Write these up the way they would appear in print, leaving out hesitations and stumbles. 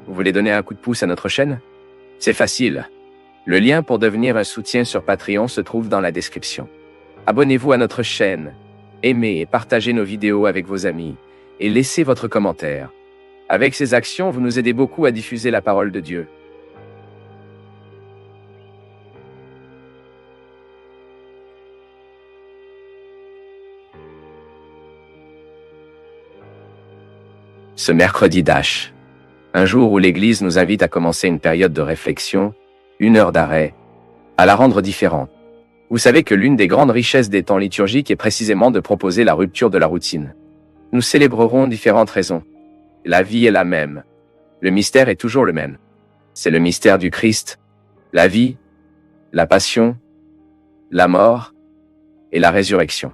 Vous voulez donner un coup de pouce à notre chaîne? C'est facile. Le lien pour devenir un soutien sur Patreon se trouve dans la description. Abonnez-vous à notre chaîne, aimez et partagez nos vidéos avec vos amis, et laissez votre commentaire. Avec ces actions, vous nous aidez beaucoup à diffuser la parole de Dieu. Ce mercredi Dash, un jour où l'Église nous invite à commencer une période de réflexion, une heure d'arrêt, à la rendre différente. Vous savez que l'une des grandes richesses des temps liturgiques est précisément de proposer la rupture de la routine. Nous célébrerons différentes raisons. La vie est la même. Le mystère est toujours le même. C'est le mystère du Christ, la vie, la passion, la mort et la résurrection.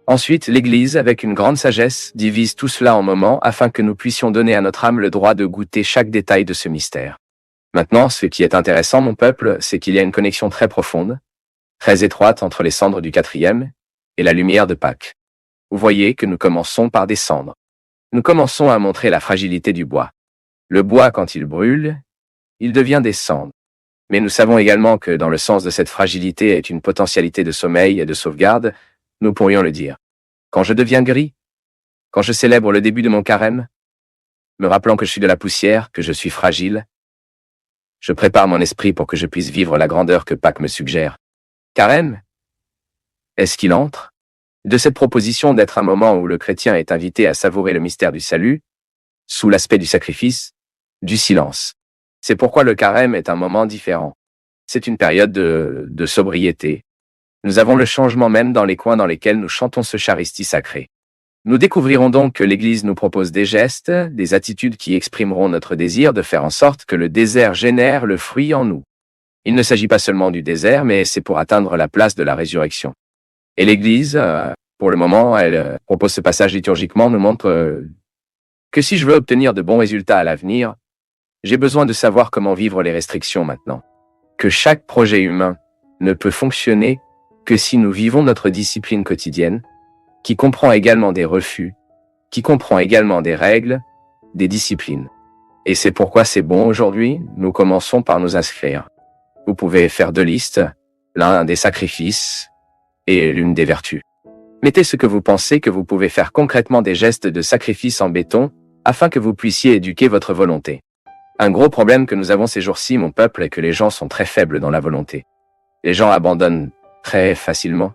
Ensuite, l'Église, avec une grande sagesse, divise tout cela en moments afin que nous puissions donner à notre âme le droit de goûter chaque détail de ce mystère. Maintenant, ce qui est intéressant, mon peuple, c'est qu'il y a une connexion très profonde, très étroite entre les cendres du 4e et la lumière de Pâques. Vous voyez que nous commençons par des cendres. Nous commençons à montrer la fragilité du bois. Le bois, quand il brûle, il devient des cendres. Mais nous savons également que dans le sens de cette fragilité est une potentialité de sommeil et de sauvegarde, nous pourrions le dire. Quand je deviens gris, quand je célèbre le début de mon carême, me rappelant que je suis de la poussière, que je suis fragile, je prépare mon esprit pour que je puisse vivre la grandeur que Pâques me suggère. Carême? Est-ce qu'il entre? De cette proposition d'être un moment où le chrétien est invité à savourer le mystère du salut, sous l'aspect du sacrifice, du silence. C'est pourquoi le carême est un moment différent. C'est une période de sobriété. Nous avons le changement même dans les coins dans lesquels nous chantons ce charistie sacré. Nous découvrirons donc que l'Église nous propose des gestes, des attitudes qui exprimeront notre désir de faire en sorte que le désert génère le fruit en nous. Il ne s'agit pas seulement du désert, mais c'est pour atteindre la place de la résurrection. Et l'Église, pour le moment, elle propose ce passage liturgiquement, nous montre que si je veux obtenir de bons résultats à l'avenir, j'ai besoin de savoir comment vivre les restrictions maintenant. Que chaque projet humain ne peut fonctionner que si nous vivons notre discipline quotidienne, qui comprend également des refus, qui comprend également des règles, des disciplines. Et c'est pourquoi c'est bon aujourd'hui, nous commençons par nous inscrire. Vous pouvez faire 2 listes, l'un des sacrifices et l'une des vertus. Mettez ce que vous pensez que vous pouvez faire concrètement des gestes de sacrifice en béton, afin que vous puissiez éduquer votre volonté. Un gros problème que nous avons ces jours-ci, mon peuple, est que les gens sont très faibles dans la volonté. Les gens abandonnent très facilement.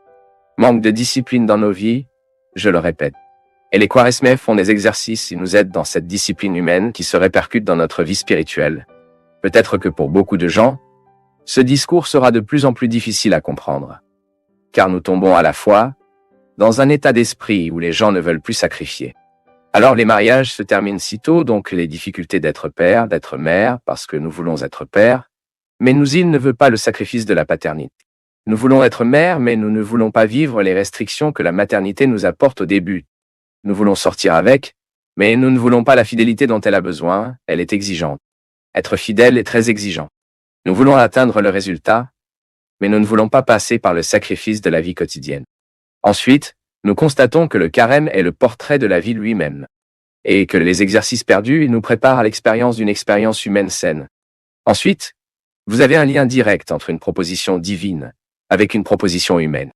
Manque de discipline dans nos vies, je le répète. Et les Quaresmais font des exercices et nous aident dans cette discipline humaine qui se répercute dans notre vie spirituelle. Peut-être que pour beaucoup de gens, ce discours sera de plus en plus difficile à comprendre. Car nous tombons à la fois dans un état d'esprit où les gens ne veulent plus sacrifier. Alors les mariages se terminent si tôt, donc les difficultés d'être père, d'être mère, parce que nous voulons être père, mais il ne veut pas le sacrifice de la paternité. Nous voulons être mère, mais nous ne voulons pas vivre les restrictions que la maternité nous apporte au début. Nous voulons sortir avec, mais nous ne voulons pas la fidélité dont elle a besoin, elle est exigeante. Être fidèle est très exigeant. Nous voulons atteindre le résultat, mais nous ne voulons pas passer par le sacrifice de la vie quotidienne. Ensuite, nous constatons que le carême est le portrait de la vie lui-même, et que les exercices perdus nous préparent à l'expérience d'une expérience humaine saine. Ensuite, vous avez un lien direct entre une proposition divine avec une proposition humaine.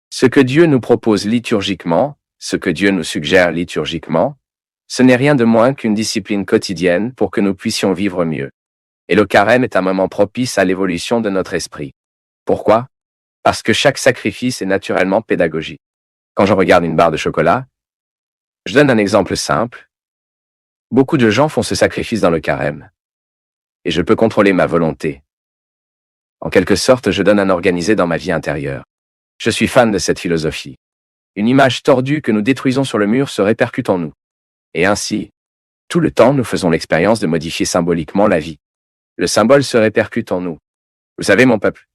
Ce que Dieu nous propose liturgiquement, ce que Dieu nous suggère liturgiquement, ce n'est rien de moins qu'une discipline quotidienne pour que nous puissions vivre mieux. Et le carême est un moment propice à l'évolution de notre esprit. Pourquoi? Parce que chaque sacrifice est naturellement pédagogique. Quand je regarde une barre de chocolat, je donne un exemple simple. Beaucoup de gens font ce sacrifice dans le carême. Et je peux contrôler ma volonté. En quelque sorte, je donne un organisé dans ma vie intérieure. Je suis fan de cette philosophie. Une image tordue que nous détruisons sur le mur se répercute en nous. Et ainsi, tout le temps, nous faisons l'expérience de modifier symboliquement la vie. Le symbole se répercute en nous. Vous savez, mon peuple,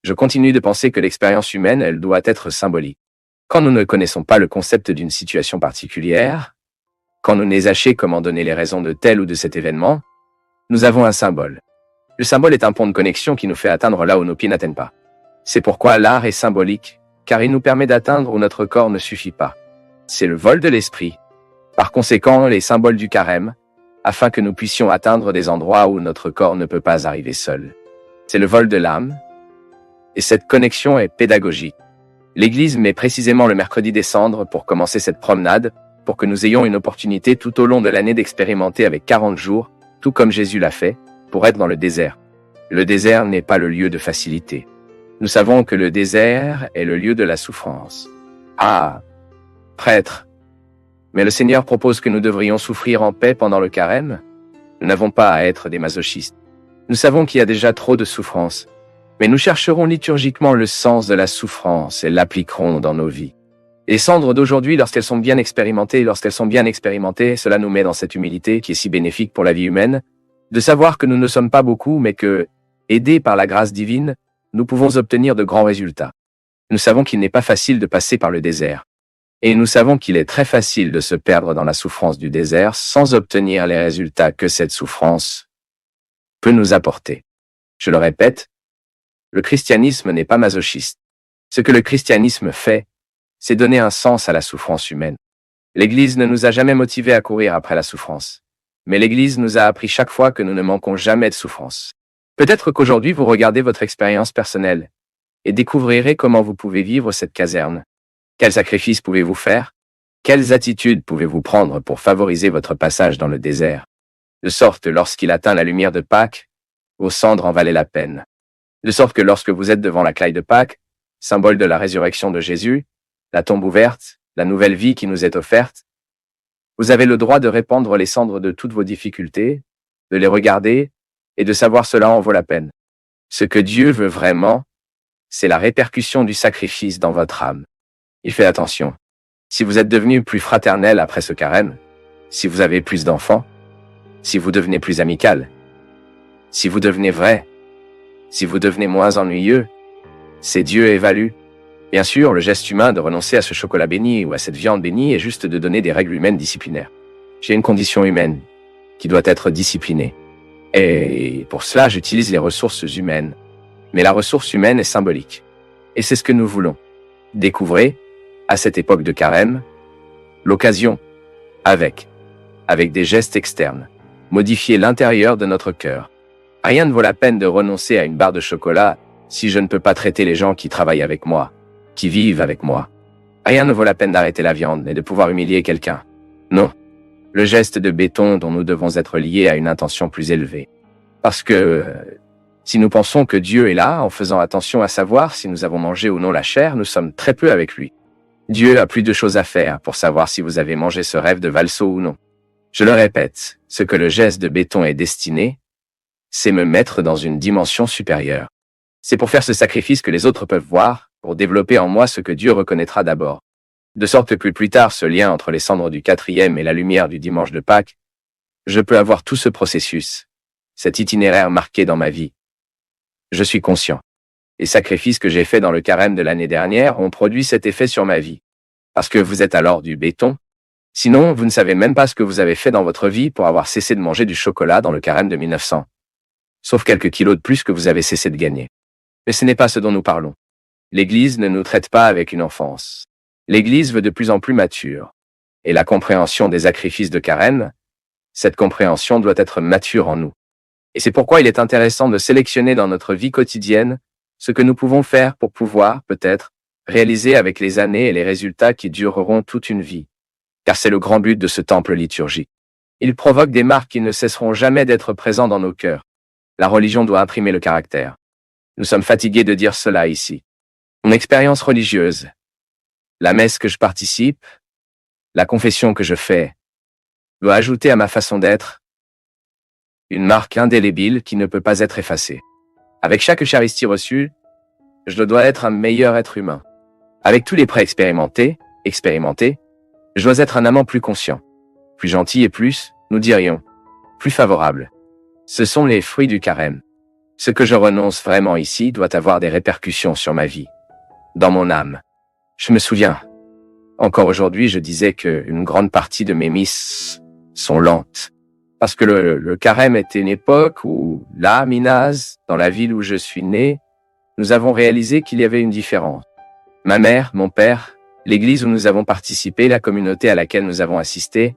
je continue de penser que l'expérience humaine, elle doit être symbolique. Quand nous ne connaissons pas le concept d'une situation particulière, quand nous n'échachons comment donner les raisons de tel ou de cet événement, nous avons un symbole. Le symbole est un pont de connexion qui nous fait atteindre là où nos pieds n'atteignent pas. C'est pourquoi l'art est symbolique, car il nous permet d'atteindre où notre corps ne suffit pas. C'est le vol de l'esprit. Par conséquent, les symboles du carême, afin que nous puissions atteindre des endroits où notre corps ne peut pas arriver seul. C'est le vol de l'âme, et cette connexion est pédagogique. L'Église met précisément le mercredi des cendres pour commencer cette promenade, pour que nous ayons une opportunité tout au long de l'année d'expérimenter avec 40 jours, tout comme Jésus l'a fait, pour être dans le désert. Le désert n'est pas le lieu de facilité. Nous savons que le désert est le lieu de la souffrance. Ah, prêtre, mais le Seigneur propose que nous devrions souffrir en paix pendant le carême. Nous n'avons pas à être des masochistes. Nous savons qu'il y a déjà trop de souffrance, mais nous chercherons liturgiquement le sens de la souffrance et l'appliquerons dans nos vies. Les cendres d'aujourd'hui, lorsqu'elles sont bien expérimentées, cela nous met dans cette humilité qui est si bénéfique pour la vie humaine, de savoir que nous ne sommes pas beaucoup, mais que, aidés par la grâce divine, nous pouvons obtenir de grands résultats. Nous savons qu'il n'est pas facile de passer par le désert. Et nous savons qu'il est très facile de se perdre dans la souffrance du désert sans obtenir les résultats que cette souffrance peut nous apporter. Je le répète, le christianisme n'est pas masochiste. Ce que le christianisme fait, c'est donner un sens à la souffrance humaine. L'Église ne nous a jamais motivés à courir après la souffrance. Mais l'Église nous a appris chaque fois que nous ne manquons jamais de souffrance. Peut-être qu'aujourd'hui vous regardez votre expérience personnelle et découvrirez comment vous pouvez vivre cette caserne. Quels sacrifices pouvez-vous faire? Quelles attitudes pouvez-vous prendre pour favoriser votre passage dans le désert? De sorte, lorsqu'il atteint la lumière de Pâques, vos cendres en valaient la peine. De sorte que lorsque vous êtes devant la claille de Pâques, symbole de la résurrection de Jésus, la tombe ouverte, la nouvelle vie qui nous est offerte, vous avez le droit de répandre les cendres de toutes vos difficultés, de les regarder et de savoir cela en vaut la peine. Ce que Dieu veut vraiment, c'est la répercussion du sacrifice dans votre âme. Il fait attention. Si vous êtes devenu plus fraternel après ce carême, si vous avez plus d'enfants, si vous devenez plus amical, si vous devenez vrai, si vous devenez moins ennuyeux, c'est Dieu évalue. Bien sûr, le geste humain de renoncer à ce chocolat béni ou à cette viande bénie est juste de donner des règles humaines disciplinaires. J'ai une condition humaine qui doit être disciplinée. Et pour cela, j'utilise les ressources humaines. Mais la ressource humaine est symbolique. Et c'est ce que nous voulons. Découvrez, à cette époque de carême, l'occasion, avec des gestes externes, modifier l'intérieur de notre cœur. Rien ne vaut la peine de renoncer à une barre de chocolat si je ne peux pas traiter les gens qui travaillent avec moi, qui vivent avec moi. Rien ne vaut la peine d'arrêter la viande et de pouvoir humilier quelqu'un. Non. Le geste de béton dont nous devons être liés à une intention plus élevée. Parce que si nous pensons que Dieu est là, en faisant attention à savoir si nous avons mangé ou non la chair, nous sommes très peu avec lui. Dieu a plus de choses à faire pour savoir si vous avez mangé ce rêve de valso ou non. Je le répète, ce que le geste de béton est destiné, c'est me mettre dans une dimension supérieure. C'est pour faire ce sacrifice que les autres peuvent voir, pour développer en moi ce que Dieu reconnaîtra d'abord. De sorte que plus tard, ce lien entre les cendres du 4e et la lumière du dimanche de Pâques, je peux avoir tout ce processus, cet itinéraire marqué dans ma vie. Je suis conscient. Les sacrifices que j'ai faits dans le carême de l'année dernière ont produit cet effet sur ma vie. Parce que vous êtes alors du béton. Sinon, vous ne savez même pas ce que vous avez fait dans votre vie pour avoir cessé de manger du chocolat dans le carême de 1900. Sauf quelques kilos de plus que vous avez cessé de gagner. Mais ce n'est pas ce dont nous parlons. L'Église ne nous traite pas avec une enfance. L'Église veut de plus en plus mature. Et la compréhension des sacrifices de carême, cette compréhension doit être mature en nous. Et c'est pourquoi il est intéressant de sélectionner dans notre vie quotidienne ce que nous pouvons faire pour pouvoir, peut-être, réaliser avec les années et les résultats qui dureront toute une vie. Car c'est le grand but de ce temple liturgique. Il provoque des marques qui ne cesseront jamais d'être présents dans nos cœurs. La religion doit imprimer le caractère. Nous sommes fatigués de dire cela ici. Mon expérience religieuse, la messe que je participe, la confession que je fais, doit ajouter à ma façon d'être une marque indélébile qui ne peut pas être effacée. Avec chaque Eucharistie reçue, je dois être un meilleur être humain. Avec tous les prêts expérimentés, je dois être un amant plus conscient, plus gentil et plus, nous dirions, plus favorable. Ce sont les fruits du carême. Ce que je renonce vraiment ici doit avoir des répercussions sur ma vie, dans mon âme. Je me souviens, encore aujourd'hui, je disais qu'une grande partie de mes misses sont lentes. Parce que le carême était une époque où, là, à Minas, dans la ville où je suis né, nous avons réalisé qu'il y avait une différence. Ma mère, mon père, l'église où nous avons participé, la communauté à laquelle nous avons assisté,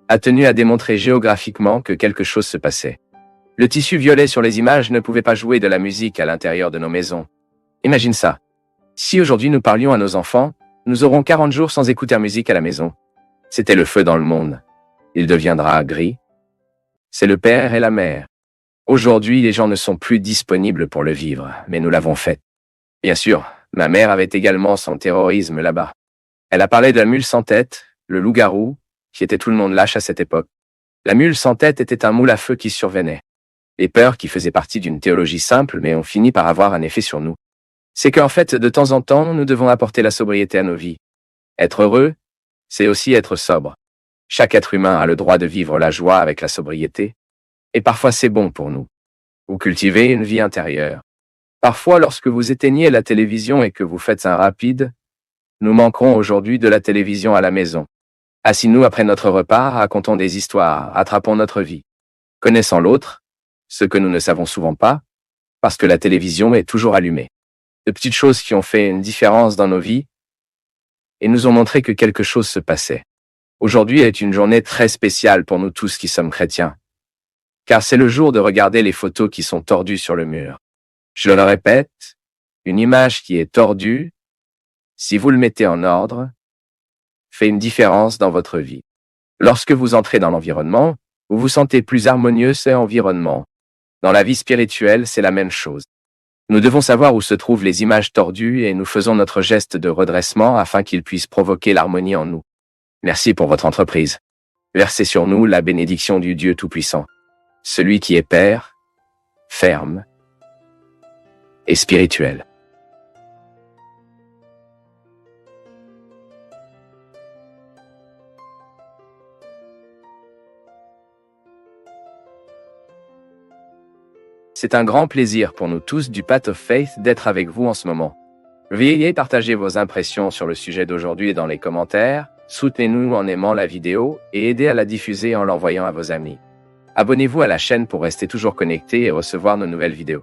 a tenu à démontrer géographiquement que quelque chose se passait. Le tissu violet sur les images ne pouvait pas jouer de la musique à l'intérieur de nos maisons. Imagine ça. Si aujourd'hui nous parlions à nos enfants, nous aurons 40 jours sans écouter musique à la maison. C'était le feu dans le monde. Il deviendra gris. C'est le père et la mère. Aujourd'hui, les gens ne sont plus disponibles pour le vivre, mais nous l'avons fait. Bien sûr, ma mère avait également son terrorisme là-bas. Elle a parlé de la mule sans tête, le loup-garou, qui était tout le monde lâche à cette époque. La mule sans tête était un moule à feu qui survenait. Les peurs qui faisaient partie d'une théologie simple, mais ont fini par avoir un effet sur nous. C'est qu'en fait, de temps en temps, nous devons apporter la sobriété à nos vies. Être heureux, c'est aussi être sobre. Chaque être humain a le droit de vivre la joie avec la sobriété. Et parfois c'est bon pour nous. Vous cultivez une vie intérieure. Parfois, lorsque vous éteignez la télévision et que vous faites un rapide, nous manquerons aujourd'hui de la télévision à la maison. Assis-nous après notre repas, racontons des histoires, attrapons notre vie. Connaissant l'autre, ce que nous ne savons souvent pas, parce que la télévision est toujours allumée. De petites choses qui ont fait une différence dans nos vies et nous ont montré que quelque chose se passait. Aujourd'hui est une journée très spéciale pour nous tous qui sommes chrétiens, car c'est le jour de regarder les photos qui sont tordues sur le mur. Je le répète, une image qui est tordue, si vous le mettez en ordre, fait une différence dans votre vie. Lorsque vous entrez dans l'environnement, vous vous sentez plus harmonieux, c'est environnement. Dans la vie spirituelle, c'est la même chose. Nous devons savoir où se trouvent les images tordues et nous faisons notre geste de redressement afin qu'ils puissent provoquer l'harmonie en nous. Merci pour votre entreprise. Versez sur nous la bénédiction du Dieu Tout-Puissant, celui qui est Père, ferme et spirituel. C'est un grand plaisir pour nous tous du Path of Faith d'être avec vous en ce moment. Veuillez partager vos impressions sur le sujet d'aujourd'hui dans les commentaires, soutenez-nous en aimant la vidéo et aidez à la diffuser en l'envoyant à vos amis. Abonnez-vous à la chaîne pour rester toujours connecté et recevoir nos nouvelles vidéos.